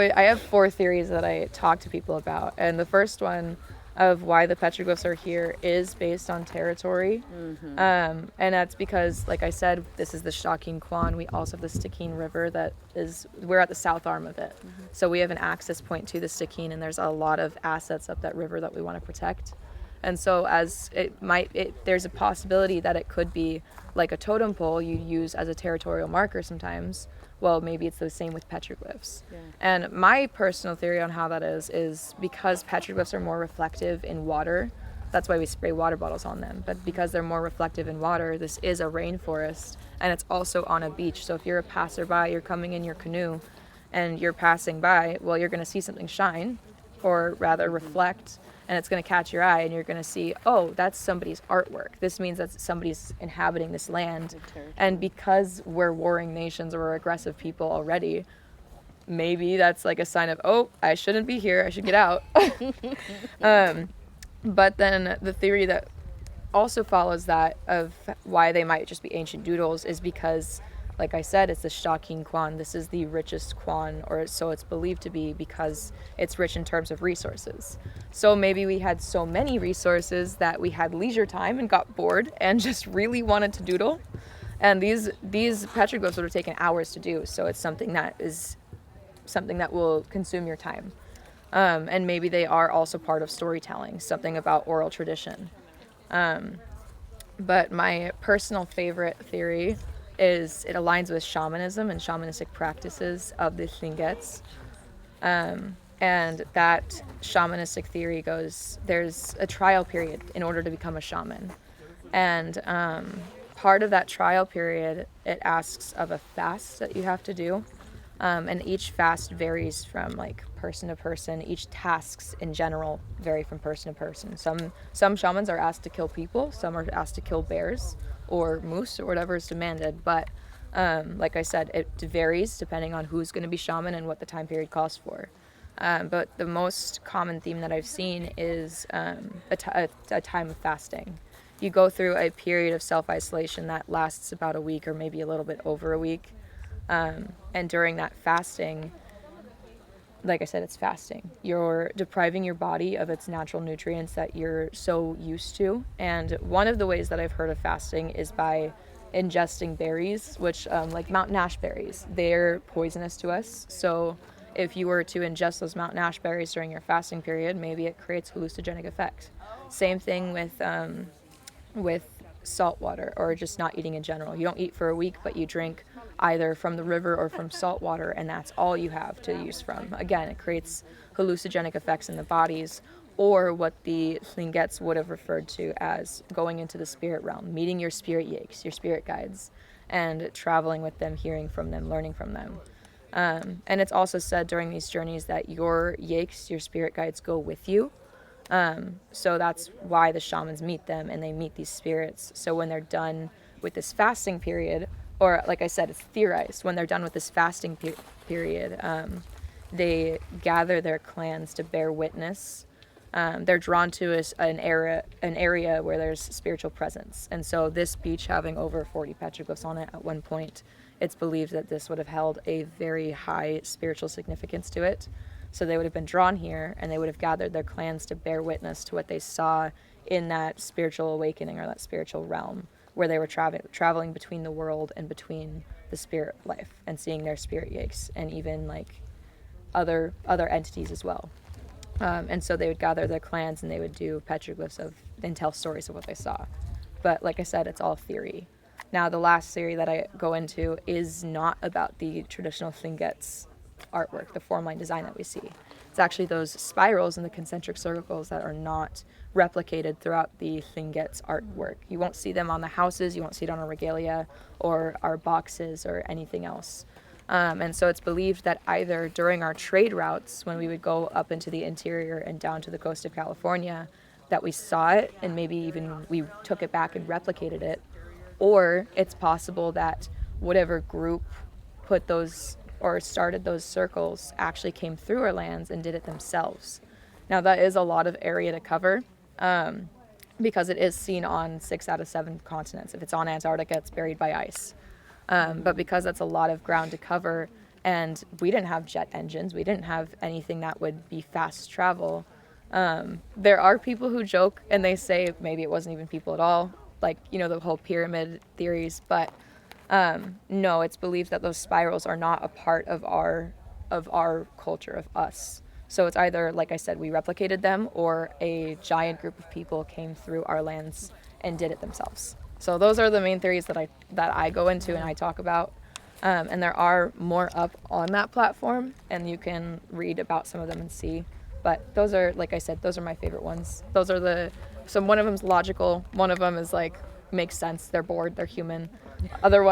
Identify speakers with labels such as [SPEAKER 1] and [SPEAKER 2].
[SPEAKER 1] I have 4 theories that I talk to people about, and the first one of why the petroglyphs are here is based on territory. And that's because, like I said, this is the Shawkeen Kwan. We also have the Stikine River we're at the south arm of it. So we have an access point to the Stikine, and there's a lot of assets up that river that we want to protect. And so there's a possibility that it could be like a totem pole you use as a territorial marker sometimes. Well, maybe it's the same with petroglyphs. Yeah. And my personal theory on how that is because petroglyphs are more reflective in water. That's why we spray water bottles on them. But because they're more reflective in water, this is a rainforest, and it's also on a beach. So if you're a passerby, you're coming in your canoe, and you're passing by, well, you're going to see something shine, or rather reflect, and it's going to catch your eye, and you're going to see, oh, that's somebody's artwork. This means that somebody's inhabiting this land. And because we're warring nations or we're aggressive people already, maybe that's like a sign of, oh, I shouldn't be here. I should get out. But then the theory that also follows that of why they might just be ancient doodles is because, like I said, it's the Shawkeen Kwan. This is the richest Kwan, or so it's believed to be, because it's rich in terms of resources. So maybe we had so many resources that we had leisure time and got bored and just really wanted to doodle. And these petroglyphs would have taken hours to do, so it's something that will consume your time. And maybe they are also part of storytelling, something about oral tradition. But my personal favorite theory is it aligns with shamanism and shamanistic practices of the Tlingits. And that shamanistic theory goes, there's a trial period in order to become a shaman. And part of that trial period, it asks of a fast that you have to do. And each fast varies from like person to person. Each tasks in general vary from person to person. Some shamans are asked to kill people. Some are asked to kill bears or moose or whatever is demanded. But like I said, it varies depending on who's going to be shaman and what the time period calls for. But the most common theme that I've seen is a time of fasting. You go through a period of self-isolation that lasts about a week or maybe a little bit over a week. And during that fasting, like I said, it's fasting. You're depriving your body of its natural nutrients that you're so used to. And one of the ways that I've heard of fasting is by ingesting berries, which like mountain ash berries, they're poisonous to us. So if you were to ingest those mountain ash berries during your fasting period, maybe it creates hallucinogenic effects. Same thing with salt water, or just not eating in general. You don't eat for a week, but you drink either from the river or from salt water, and that's all you have to use from. Again, it creates hallucinogenic effects in the bodies, or what the Tlingits would have referred to as going into the spirit realm, meeting your spirit yaks, your spirit guides, and traveling with them, hearing from them, learning from them. And it's also said during these journeys that your yaks, your spirit guides, go with you. So that's why the shamans meet them, and they meet these spirits. So when they're done with this fasting period, or like I said, it's theorized, when they're done with this fasting period, they gather their clans to bear witness. They're drawn to an area where there's spiritual presence. And so this beach having over 40 petroglyphs on it at one point, it's believed that this would have held a very high spiritual significance to it. So they would have been drawn here, and they would have gathered their clans to bear witness to what they saw in that spiritual awakening or that spiritual realm, where they were traveling between the world and between the spirit life, and seeing their spirit yaks and even like other entities as well. And so they would gather their clans, and they would do petroglyphs and tell stories of what they saw. But like I said, it's all theory. Now, the last theory that I go into is not about the traditional Tlingits artwork, the form line design that we see. It's actually those spirals and the concentric circles that are not replicated throughout the Tlingits artwork. You won't see them on the houses, you won't see it on our regalia or our boxes or anything else. And so it's believed that either during our trade routes, when we would go up into the interior and down to the coast of California, that we saw it, and maybe even we took it back and replicated it, or it's possible that whatever group put those or started those circles actually came through our lands and did it themselves. Now, that is a lot of area to cover, because it is seen on 6 out of 7 continents. If it's on Antarctica, it's buried by ice. But because that's a lot of ground to cover, And we didn't have jet engines. We didn't have anything that would be fast travel. There are people who joke and they say maybe it wasn't even people at all, like, the whole pyramid theories. But no, it's believed that those spirals are not a part of our culture, of us. So it's either, like I said, we replicated them, or a giant group of people came through our lands and did it themselves. So those are the main theories that I go into and I talk about. And there are more up on that platform, and you can read about some of them and see. But those are, like I said, those are my favorite ones. So one of them's logical, one of them is like, makes sense, they're bored, they're human. Otherwise,